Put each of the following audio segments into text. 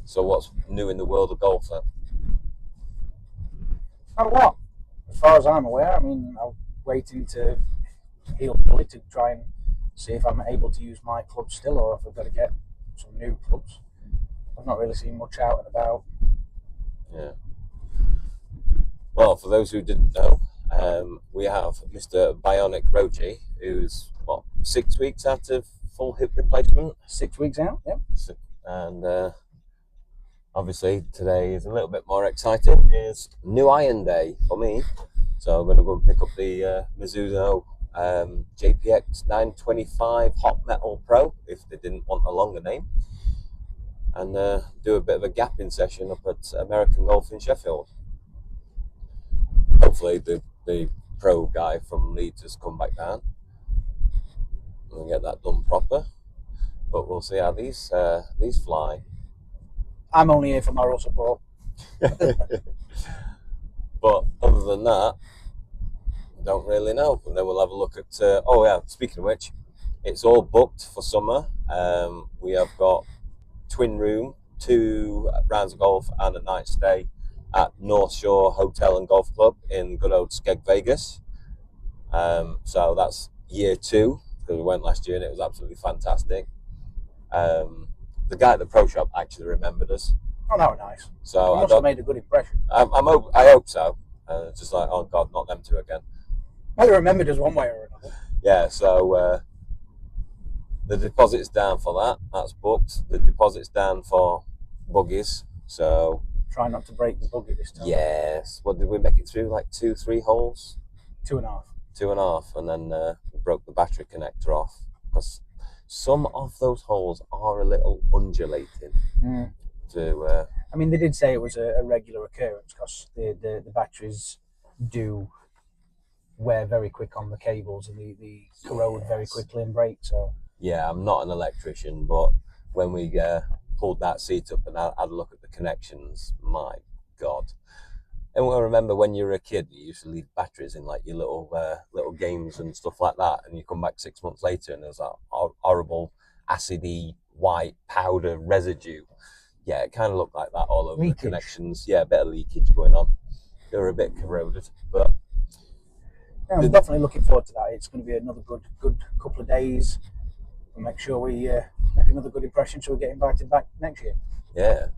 So what's new in the world of golf then? Not a lot, as far as I'm aware. I mean, I'm waiting to heal fully to try and see if I'm able to use my clubs still, or if I've got to get some new clubs. I've not really seen much out and about. Yeah. Well, for those who didn't know, we have Mr. Bionic Roji, who's 6 weeks out of full hip replacement. 6 weeks out, yeah. And obviously today is a little bit more exciting. It's new iron day for me, so I'm going to go and pick up the Mizuno JPX 925 Hot Metal Pro, if they didn't want a longer name, and do a bit of a gapping session up at American Golf in Sheffield. Hopefully the pro guy from Leeds has come back down and get that done proper, but we'll see how these fly. I'm only here for moral support. But other than that, don't really know. And then we'll have a look at speaking of which, it's all booked for summer. We have got twin room, 2 rounds of golf and a night stay at North Shore Hotel and Golf Club in good old Skeg, Vegas. So that's year 2, because we went last year and it was absolutely fantastic. The guy at the pro shop actually remembered us. Oh, that was nice. So you must have made a good impression. I hope so. Just like, oh God, not them two again. Well, they remembered us one way or another. Yeah, so the deposit's down for that. That's booked. The deposit's down for buggies. So try not to break the buggy this time. Yes. What did we make it through? Like 2-3 holes? 2.5. 2.5, and then we broke the battery connector off because some of those holes are a little undulating. I mean, they did say it was a regular occurrence because the batteries do wear very quick on the cables and they corrode very quickly and break. So yeah, I'm not an electrician, but when we pulled that seat up and had a look at the connections, my God. And I remember when you were a kid, you used to leave batteries in like your little games and stuff like that, and you come back 6 months later and there's that horrible acidy white powder residue. Yeah, it kind of looked like that all over the connections. Yeah, a bit of leakage going on. They were a bit corroded, but yeah, I'm definitely looking forward to that. It's going to be another good couple of days. We'll make sure we make another good impression so we get invited back next year. Yeah.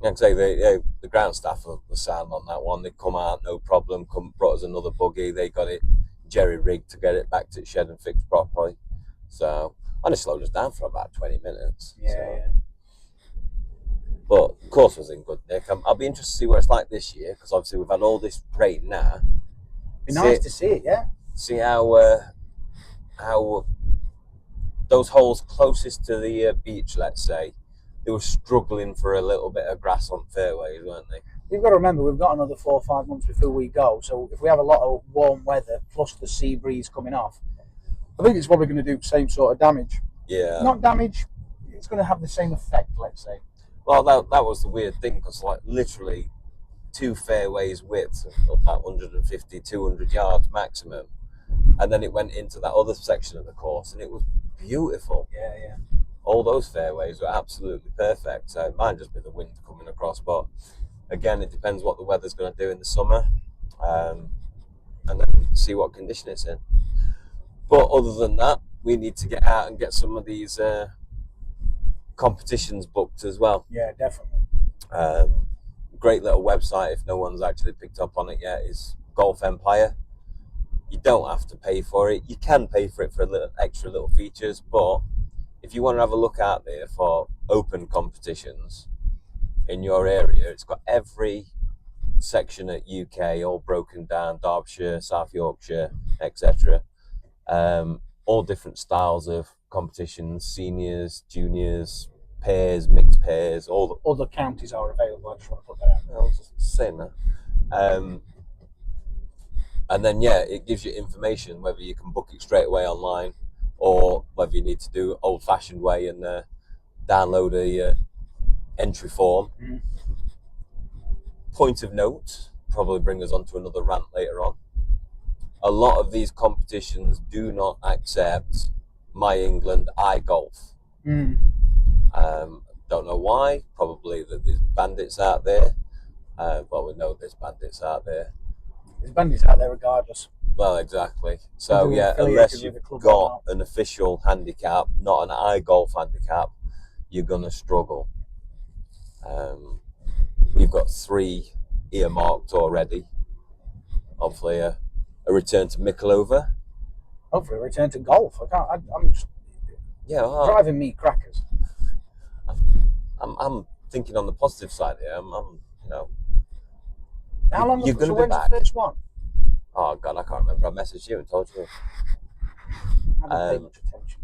Like I say, the ground staff were sound on that one. They come out, no problem, brought us another buggy. They got it jerry-rigged to get it back to the shed and fixed properly. So, and it slowed us down for about 20 minutes. Yeah. But, of course, was in good nick. I'll be interested to see what it's like this year, because obviously we've had all this rain now. Be nice to see it, yeah. See how those holes closest to the beach, let's say, they were struggling for a little bit of grass on fairways, weren't they? You've got to remember, we've got another 4 or 5 months before we go. So if we have a lot of warm weather plus the sea breeze coming off, I think it's probably going to do the same sort of damage. Yeah. Not damage, it's going to have the same effect, let's say. Well, that was the weird thing, because like literally 2 fairways width of about 150, 200 yards maximum. And then it went into that other section of the course and it was beautiful. Yeah. All those fairways were absolutely perfect. So it might just be the wind coming across, but again, it depends what the weather's going to do in the summer, and then see what condition it's in. But other than that, we need to get out and get some of these competitions booked as well. Yeah, definitely. Great little website, if no one's actually picked up on it yet, is Golf Empire. You don't have to pay for it. You can pay for it for extra little features, but if you want to have a look out there for open competitions in your area, it's got every section at UK all broken down, Derbyshire, South Yorkshire, etc. All different styles of competitions, seniors, juniors, pairs, mixed pairs, all the counties are available. I just want to put that out. I was just saying that. And then, it gives you information whether you can book it straight away online or whether you need to do old-fashioned way and download a entry form. Mm-hmm. Point of note, probably bring us on to another rant later on. A lot of these competitions do not accept My England iGolf. Don't know why. Probably that there's bandits out there. Well, we know there's bandits out there. There's bandits out there regardless. Well, exactly. Whether So you're yeah, affiliated unless with you've the club or got not. an official handicap, not an iGolf handicap, you're gonna struggle. We've got 3 earmarked already. Hopefully, a return to Mikolova. Hopefully, return to golf. I'm just Yeah, well, driving me crackers. I'm thinking on the positive side here. I'm you know, How long? you're going So to be when's back. the first one? Oh God, I can't remember. I messaged you and told you. I haven't paid much attention.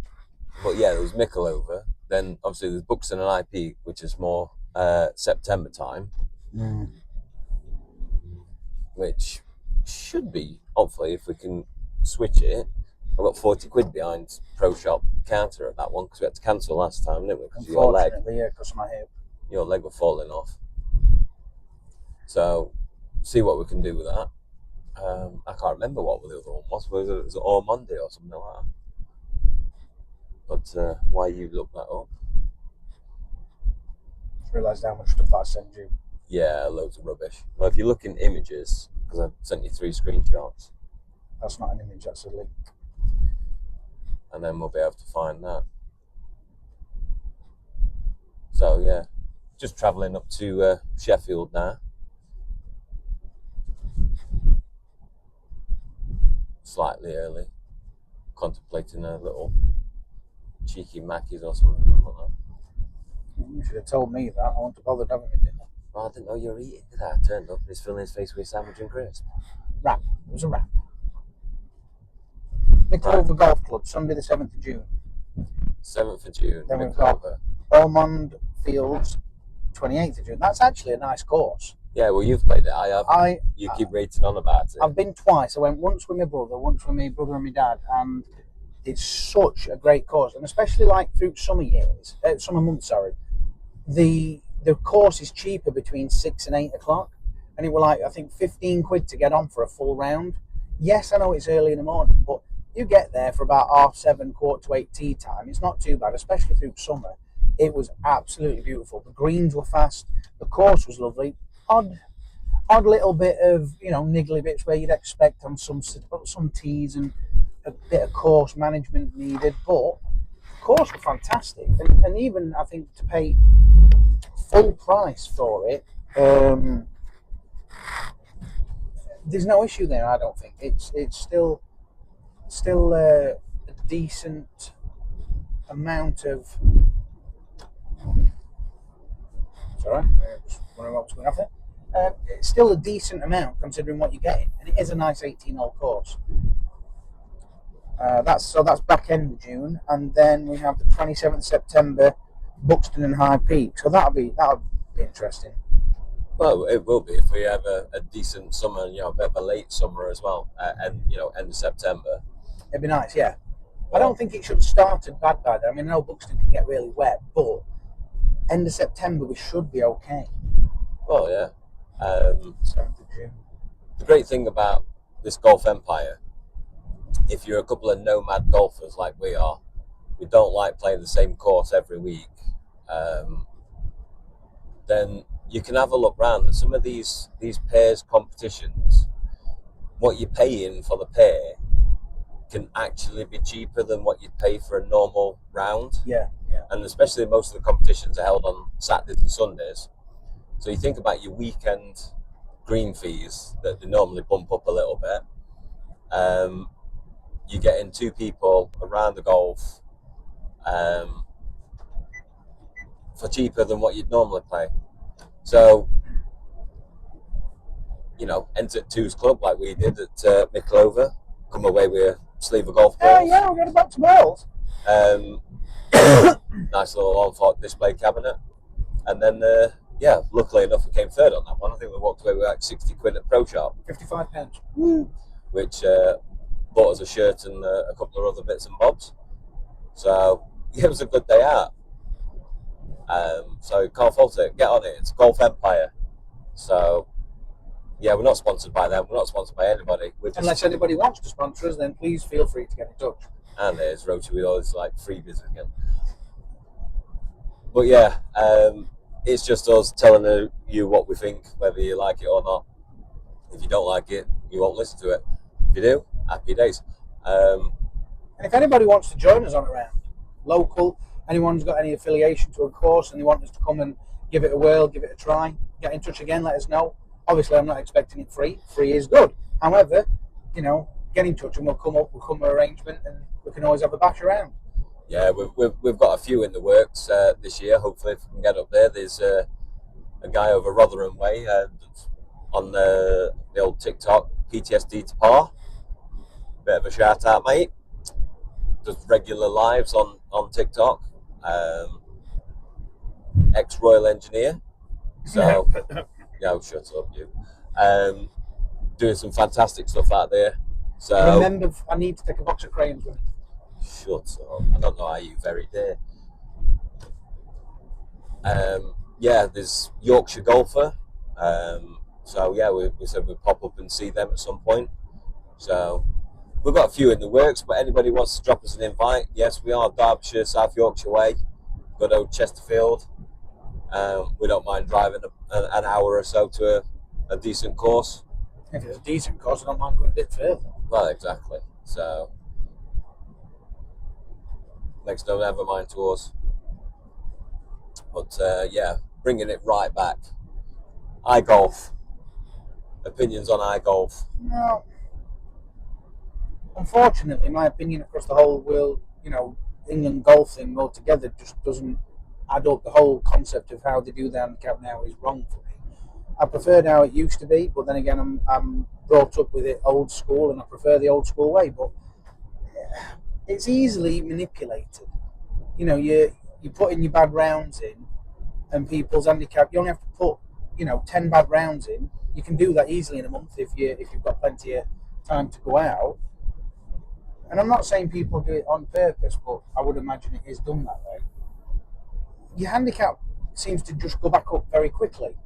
But yeah, there was Mikolova. Then obviously there's Buxton and IP, which is more September time, which should be, hopefully, if we can switch it. I got 40 quid behind Pro Shop counter at that one because we had to cancel last time, didn't we? Because Unfortunately, yeah, because of my hip. Your leg was falling off. So, see what we can do with that. I can't remember what the other one was. Was it All Monday or something like that? But why you looked that up? Just realised how much stuff I send you. Yeah, loads of rubbish. Well, if you look in images, because I sent you 3 screenshots. That's not an image, that's a link. And then we'll be able to find that. So yeah, just travelling up to Sheffield now. Slightly early. Contemplating a little cheeky Mackies or something. I don't know. You should have told me that. I wouldn't have bothered having me dinner. Well, I didn't know you were eating, did I? I turned up and he's filling his face with a sandwich and crisp. Wrap. It was a wrap. Mikolova Golf Club, Sunday the 7th of June. 7th of June, Then we've got Ormond Fields, 28th of June. That's actually a nice course. Yeah, well, you've played it. I have. You keep rating on about it. I've been twice. I went once with my brother, once with my brother and my dad, and it's such a great course. And especially like through summer months, the course is cheaper between 6 and 8 o'clock, and it was like I think 15 quid to get on for a full round. Yes, I know it's early in the morning, but you get there for about 7:30, 7:45 tea time. It's not too bad, especially through summer. It was absolutely beautiful. The greens were fast. The course was lovely. Odd little bit of niggly bits where you'd expect on some tees and a bit of course management needed, but the course was fantastic. And even I think to pay full price for it, there's no issue there. I don't think it's still a decent amount of. Sorry, just wondering what was going off there. It's still a decent amount considering what you're getting, and it is a nice 18-hole course. That's back end of June, and then we have the 27th September, Buxton and High Peak. So that'll be interesting. Well, it will be if we have a decent summer, a bit of a late summer as well, and end of September. It'd be nice, yeah. I don't think it should start at bad by then. I mean, I know Buxton can get really wet, but end of September we should be okay. Oh yeah. 7th of June. The great thing about this Golf Empire, if you're a couple of nomad golfers like we are, we don't like playing the same course every week, then you can have a look round at some of these pairs competitions. What you're paying for the pair can actually be cheaper than what you'd pay for a normal round. Yeah. And especially most of the competitions are held on Saturdays and Sundays. So you think about your weekend green fees that they normally bump up a little bit. You're getting 2 people around the golf for cheaper than what you'd normally pay. So, enter at 2's club like we did at Mikolova, come away with a sleeve of golf balls. Yeah, we're going back to balls. Nice little on-fort display cabinet. And then, luckily enough, we came third on that one. I think we walked away with like 60 quid at Pro Shop. £55. Which bought us a shirt and a couple of other bits and bobs. So, it was a good day out. So, can't fault it. Get on it. It's Golf Empire. So, yeah, we're not sponsored by them. We're not sponsored by anybody. Unless anybody wants to sponsor us, then please feel free to get in touch. And there's Rotary with all his freebies again. But yeah, it's just us telling you what we think, whether you like it or not. If you don't like it, you won't listen to it. If you do, happy days. And if anybody wants to join us on a round, local, anyone's got any affiliation to a course and they want us to come and give it a whirl, give it a try, get in touch again, let us know. Obviously, I'm not expecting it free. Free is good. However, get in touch and we'll come up with an arrangement and we can always have a bash around. Yeah, we've got a few in the works this year. Hopefully, if we can get up there. There's a guy over Rotherham Way on the old TikTok, PTSD to par. Bit of a shout out, mate. Does regular lives on TikTok. Ex-Royal Engineer. So, yeah, shut up, you. Doing some fantastic stuff out there. So Remember, I need to take a box of crayons with me. Shut up. I don't know how you very dare. Yeah, there's Yorkshire Golfer. So yeah, we said we'd pop up and see them at some point. So we've got a few in the works, but anybody wants to drop us an invite, yes, we are Derbyshire, South Yorkshire way, good old Chesterfield. We don't mind driving an hour or so to a decent course. If it's a decent course, I don't mind going a bit further. Well, exactly. So makes no never mind to us. But yeah, bringing it right back. iGolf. Opinions on iGolf? No. Unfortunately, my opinion across the whole world, England golf thing altogether just doesn't add up. The whole concept of how they do the handicap now is wrong for me. I preferred how it used to be, but then again, I'm brought up with it old school, and I prefer the old school way. But it's easily manipulated. You put in your bad rounds in, and people's handicap. You only have to put 10 bad rounds in. You can do that easily in a month if you've got plenty of time to go out. And I'm not saying people do it on purpose, but I would imagine it is done that way. Your handicap seems to just go back up very quickly.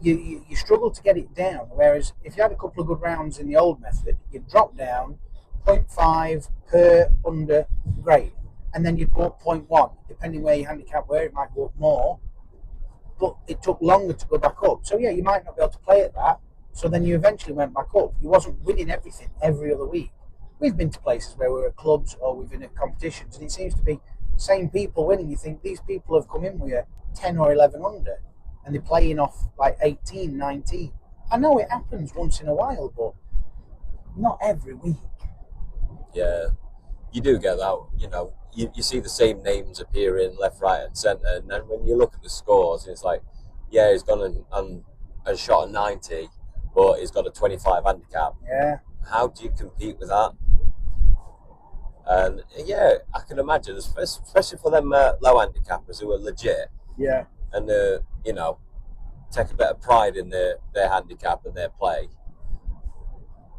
You struggle to get it down, whereas if you had a couple of good rounds in the old method, you'd drop down 0.5 per under, great, and then you'd go up 0.1, depending where your handicap were, it might go up more, but it took longer to go back up. So yeah, you might not be able to play at that, so then you eventually went back up. You wasn't winning everything every other week. We've been to places where we're at clubs or we've been at competitions, and it seems to be same people winning. You think these people have come in with 10 or 11 under, and they're playing off like 18, 19. I know it happens once in a while, but not every week. Yeah, you do get that. You see the same names appearing left, right, and centre, and then when you look at the scores, it's like, yeah, he's gone and shot a 90, but he's got a 25 handicap. Yeah. How do you compete with that? And yeah, I can imagine, especially for them low handicappers who are legit. Yeah. And take a bit of pride in their handicap and their play.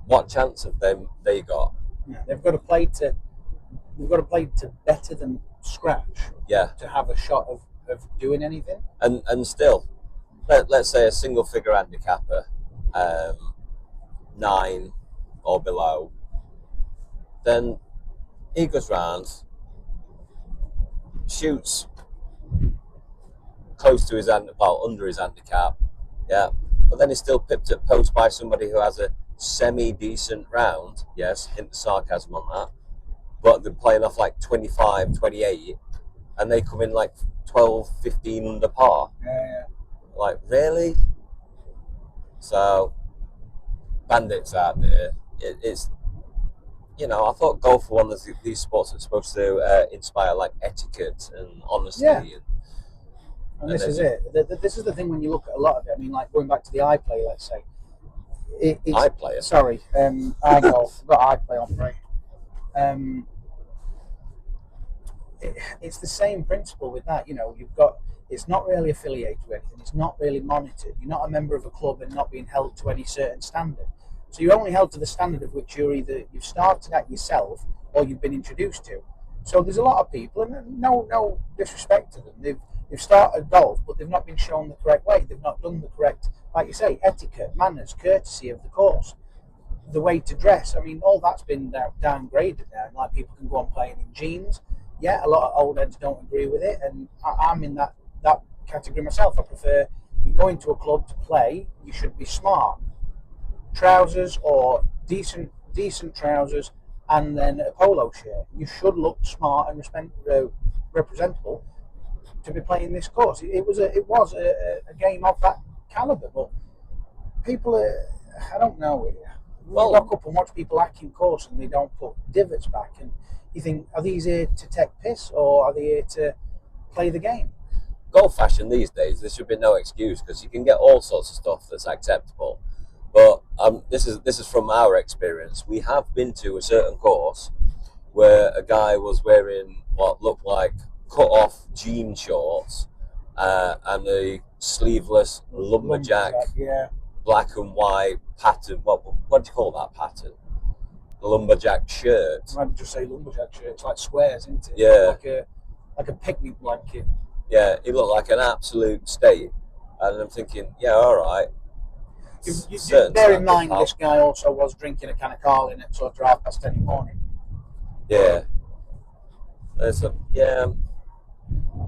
What chance have they got? Yeah, they've got to play to better than scratch. Yeah. To have a shot of doing anything. And still, let's say a single figure handicapper, 9 or below, then he goes round, shoots close to his under his handicap, yeah, but then he's still pipped at post by somebody who has a semi-decent round, yes, hint the sarcasm on that, but they're playing off like 25, 28, and they come in like 12, 15 under par. Yeah. Like, really? So, bandits out there, it's, I thought golf were one of these sports that's supposed to inspire like etiquette and honesty. Yeah. And this is it. This is the thing when you look at a lot of it. I mean, like going back to the iPlay, let's say. iPlayer? Sorry, iGolf. I've got iPlay on, right? It's the same principle with that. It's not really affiliated with anything. It's not really monitored. You're not a member of a club and not being held to any certain standard. So you're only held to the standard of which you've started at yourself or you've been introduced to. So there's a lot of people, and no disrespect to them. They've started golf, but they've not been shown the correct way. They've not done the correct, like you say, etiquette, manners, courtesy of the course, the way to dress. I mean, all that's been downgraded now. Like people can go on playing in jeans. yeah, a lot of old heads don't agree with it, and I'm in that category myself. I prefer you go into a club to play. You should be smart, trousers or decent trousers, and then a polo shirt. You should look smart and representable to be playing this course. It was a game of that caliber, but people are, I don't know. You rock up and watch people hacking course and they don't put divots back, and you think, are these here to take piss or are they here to play the game? Golf fashion these days, there should be no excuse because you can get all sorts of stuff that's acceptable. But this is from our experience. We have been to a certain course where a guy was wearing what looked like cut off jean shorts and a sleeveless lumberjack, yeah. black and white pattern. What do you call that pattern? Lumberjack shirt. I'd just say lumberjack shirt. It's like squares, isn't it? Yeah. Like a picnic blanket. Yeah, he looked like an absolute state. And I'm thinking, yeah, all right. You bear in mind, this guy also was drinking a can of Carling at sort of 10:30 in the morning. Yeah. Yeah,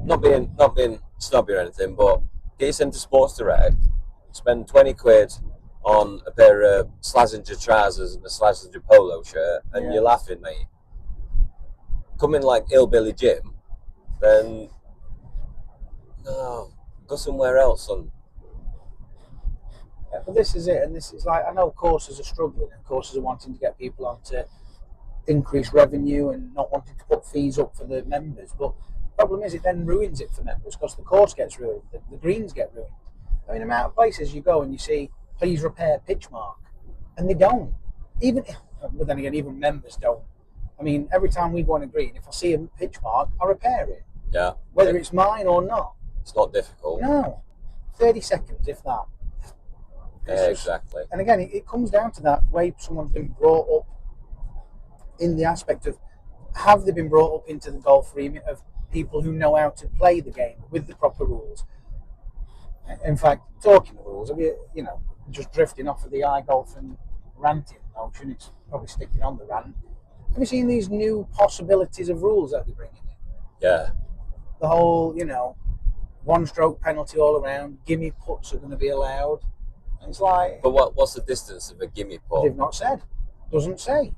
not being snobby or anything, but get yourself into Sports Direct, spend 20 quid on a pair of Slazenger trousers and a Slazenger polo shirt, and you're laughing, mate. Come in like Hillbilly Jim, then no, go somewhere else. Yeah, but this is it, and this is like, I know courses are struggling, and courses are wanting to get people on to increase revenue and not wanting to put fees up for the members. But the problem is, it then ruins it for members because the course gets ruined, the greens get ruined. I mean, the amount of places you go and you see, please repair pitch mark, and they don't. But then again, even members don't. I mean, every time we go on a green, if I see a pitch mark, I repair it. Yeah. Whether it's mine or not. It's not difficult. No. 30 seconds, if that. Yeah, exactly. And again, it comes down to that way someone's been brought up in the aspect of, have they been brought up into the golf remit of people who know how to play the game with the proper rules? In fact, talking of rules, just drifting off of the iGolf and ranting notion, it's probably sticking on the rant. Have you seen these new possibilities of rules that they're bringing in? Yeah. The whole, one-stroke penalty all around, gimme putts are going to be allowed. And it's like... But what's the distance of a gimme putt? They've not said. Doesn't say.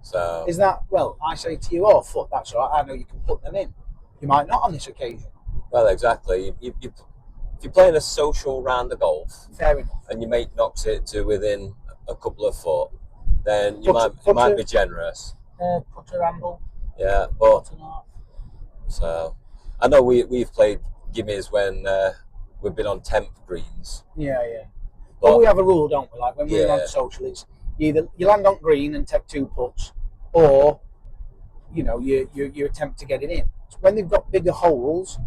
So... Is that... Well, I say to you, foot, that's all right. I know you can put them in. You might not on this occasion. Well, exactly. If you're playing a social round of golf... Fair enough. And your mate knocks it to within a couple of foot, then you might be generous. Putter handle. Yeah, but... So... I know we've played gimmies when we've been on temp greens. Yeah. But we have a rule, don't we? Like when we're on social, it's either you land on green and take 2 putts, or you attempt to get it in. So when they've got bigger holes,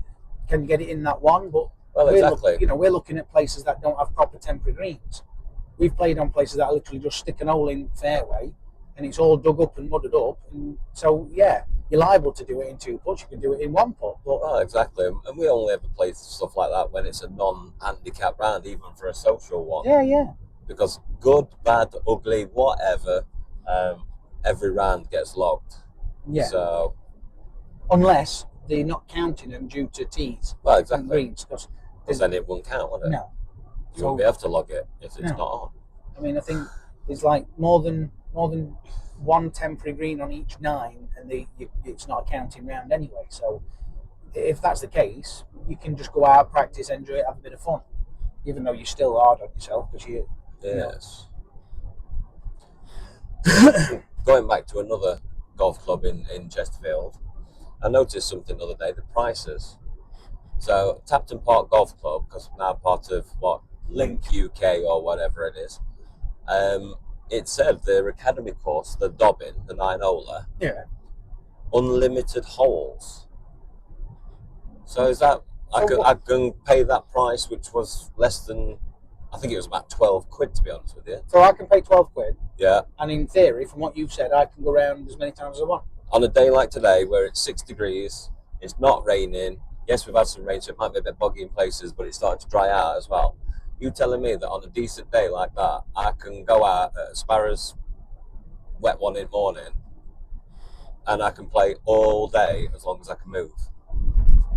can you get it in that one? But exactly. We're looking at places that don't have proper temporary greens. We've played on places that literally just stick an hole in fairway, and it's all dug up and mudded up. And so you're liable to do it in 2 putts. You can do it in 1 putt. But exactly. And we only ever play stuff like that when it's a non-handicap round, even for a social one. Yeah. Because good, bad, ugly, whatever, every round gets logged. Yeah. So unless they're not counting them due to tees. Well, exactly. And greens, because then it wouldn't count, would it? No. You wouldn't be able to log it if it's not on. I mean, I think there's like more than 1 temporary green on each 9, and it's not a counting round anyway. So if that's the case, you can just go out, practice, enjoy it, have a bit of fun, even though you're still hard on yourself because you. Yes. Going back to another golf club in Chesterfield, I noticed something the other day: the prices. So Tapton Park Golf Club, because I'm now part of Link UK or whatever it is. It said their academy course, the Dobbin, the 9-holer, unlimited holes. So is that I can pay that price, which was less than, I think it was about 12 quid, to be honest with you. So I can pay 12 quid. Yeah. And in theory, from what you've said, I can go around as many times as I want. On a day like today, where it's 6 degrees, it's not raining. Yes, we've had some rain, so it might be a bit boggy in places, but it's starting to dry out as well. You telling me that on a decent day like that, I can go out at Sparrow's wet one in the morning and I can play all day as long as I can move.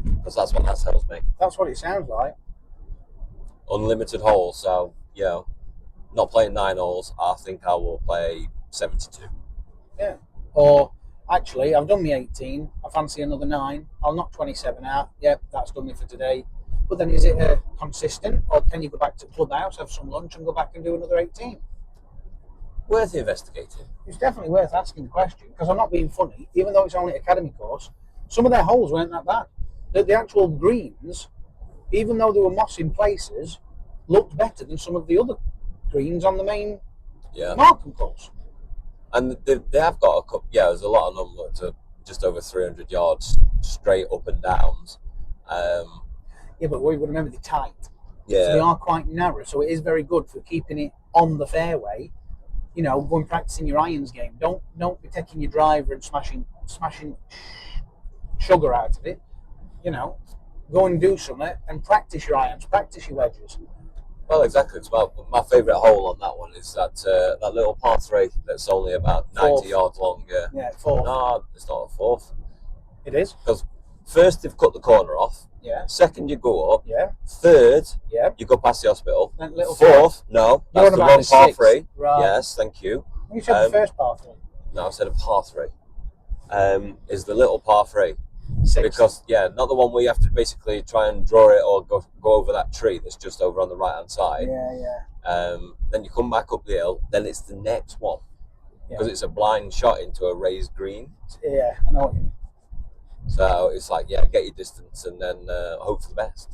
Because that's what that tells me. That's what it sounds like. Unlimited holes, so not playing 9 holes. I think I will play 72. Yeah. Or actually, I've done my 18. I fancy another 9. I'll knock 27 out. Yep, that's done me for today. But then is it consistent, or can you go back to the clubhouse, have some lunch, and go back and do another 18? Worth investigating. It's definitely worth asking the question, because I'm not being funny. Even though it's only an academy course, some of their holes weren't that bad. The actual greens, even though they were moss in places, looked better than some of the other greens on the main Markham course. And they have got a couple. Yeah, there's a lot of them that are just over 300 yards straight up and downs. Yeah, but we've got to remember they're tight. Yeah. So they are quite narrow. So it is very good for keeping it on the fairway. You know, go and practicing your irons game. Don't be taking your driver and smashing sugar out of it. You know, go and do something and practice your irons, practice your wedges. Well, exactly. It's my favourite hole on that one is that little par 3 that's only about 90 yards long. Yeah, 4th. No, it's not a 4th. It is. Because first they've cut the corner off. Yeah. Second you go up. Yeah. Third, yeah, you go past the hospital. Little 4th, no, that's the wrong par 3. Right. Yes, thank you. You said the first par 3. No, I said a par 3. Is the little par 3. 6th. Because not the one where you have to basically try and draw it or go over that tree that's just over on the right hand side. Yeah. Then you come back up the hill. Then it's the next one because it's a blind shot into a raised green. Yeah, I know what you mean. So it's like get your distance and then hope for the best.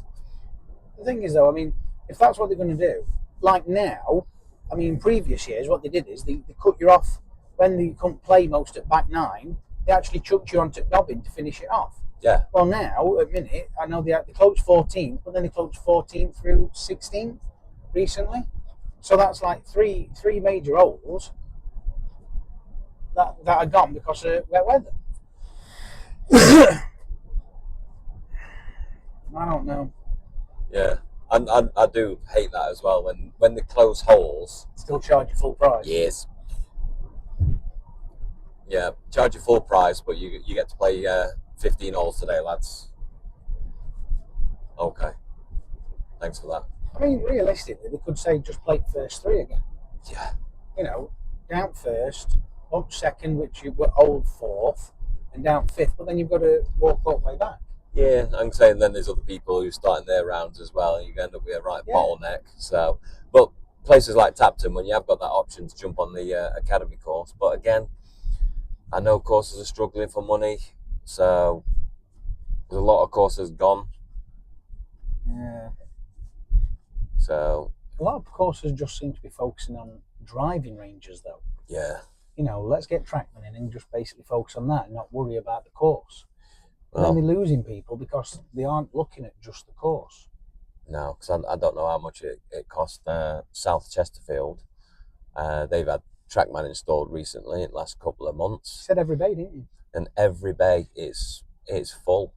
The thing is, though, I mean, if that's what they're going to do, like now, I mean, previous years, what they did is they cut you off when they couldn't play most at back 9. They actually chucked you onto Dobbin to finish it off. Yeah. Well, now, at minute, I know they closed 14th, but then they closed 14th through 16th recently. So that's like three major holes that are gone because of wet weather. I don't know. Yeah. I do hate that as well when they close holes. Still charge you full price. Yes. Yeah, charge you full price, but you get to play 15 holes today, lads. Okay. Thanks for that. I mean, realistically, they could say just play first 3 again. Yeah. You know, down first, up second, which you were old 4th, and down 5th, but then you've got to walk all the way back. Yeah, I'm saying then there's other people who are starting their rounds as well, and you end up with a right bottleneck. So, but places like Tapton, when you have got that option to jump on the academy course, but again, I know courses are struggling for money, so there's a lot of courses gone. Yeah. So a lot of courses just seem to be focusing on driving ranges, though. Yeah. You know, let's get Trackman in and just basically focus on that and not worry about the course. And Well, then they're losing people because they aren't looking at just the course. no, because I don't know how much it cost South Chesterfield. They've had Trackman installed recently in the last couple of months. You said every bay, didn't you? And every bay is full.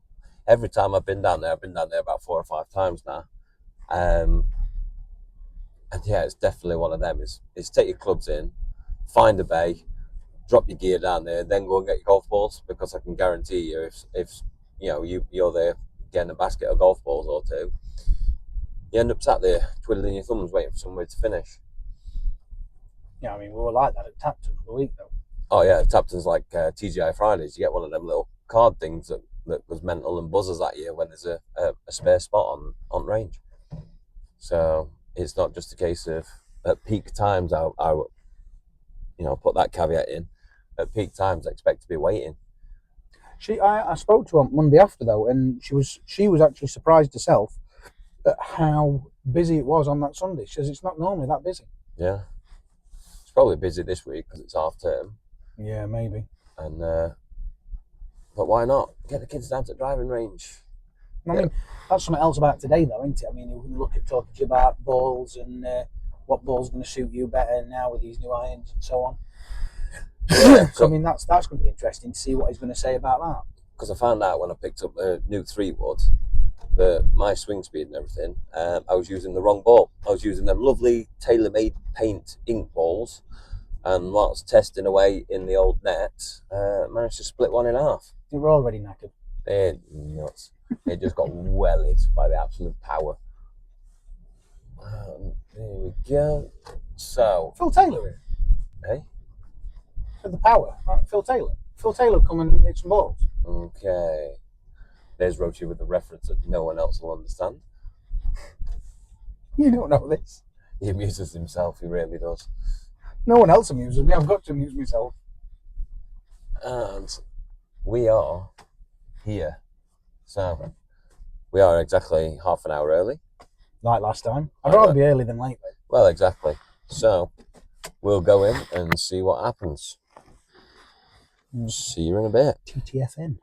Every time I've been down there about 4 or 5 times now. And yeah, it's definitely one of them. Is take your clubs in, find a bay, drop your gear down there, then go and get your golf balls, because I can guarantee you if you're there getting a basket of golf balls or 2, you end up sat there twiddling your thumbs waiting for somewhere to finish. Yeah, I mean, we were like that at Tapton for the week, though. Oh yeah, Tapton's like TGI Fridays. You get one of them little card things that was mental and buzzers at you when there's a spare spot on range. So it's not just a case of at peak times. I put that caveat in. At peak times, I expect to be waiting. I spoke to her on Monday after, though, and she was actually surprised herself at how busy it was on that Sunday. She says it's not normally that busy. Yeah, it's probably busy this week because it's half term. Yeah, maybe. And but why not get the kids down to the driving range? I mean, that's something else about today, though, isn't it? I mean, we can look at talking to you about balls and what ball's going to suit you better now with these new irons and so on. Yeah, so I mean, that's going to be interesting to see what he's going to say about that. Because I found out when I picked up a new 3-wood, my swing speed and everything, I was using the wrong ball. I was using them lovely tailor-made paint ink balls, and whilst testing away in the old net, managed to split one in half. They were already knackered. They're nuts. It just got wellied by the absolute power. There we go. So, Phil Taylor here. hey, For the power. Right, Phil Taylor. Phil Taylor come and hit some balls. okay. There's Rochi with the reference that no one else will understand. You don't know this. He amuses himself, he really does. No one else amuses me. I've got to amuse myself. And we are here. So, we are exactly half an hour early. Like last time. I'd rather be early than late, though. Well, exactly. So, we'll go in and see what happens. See you in a bit. TTFN.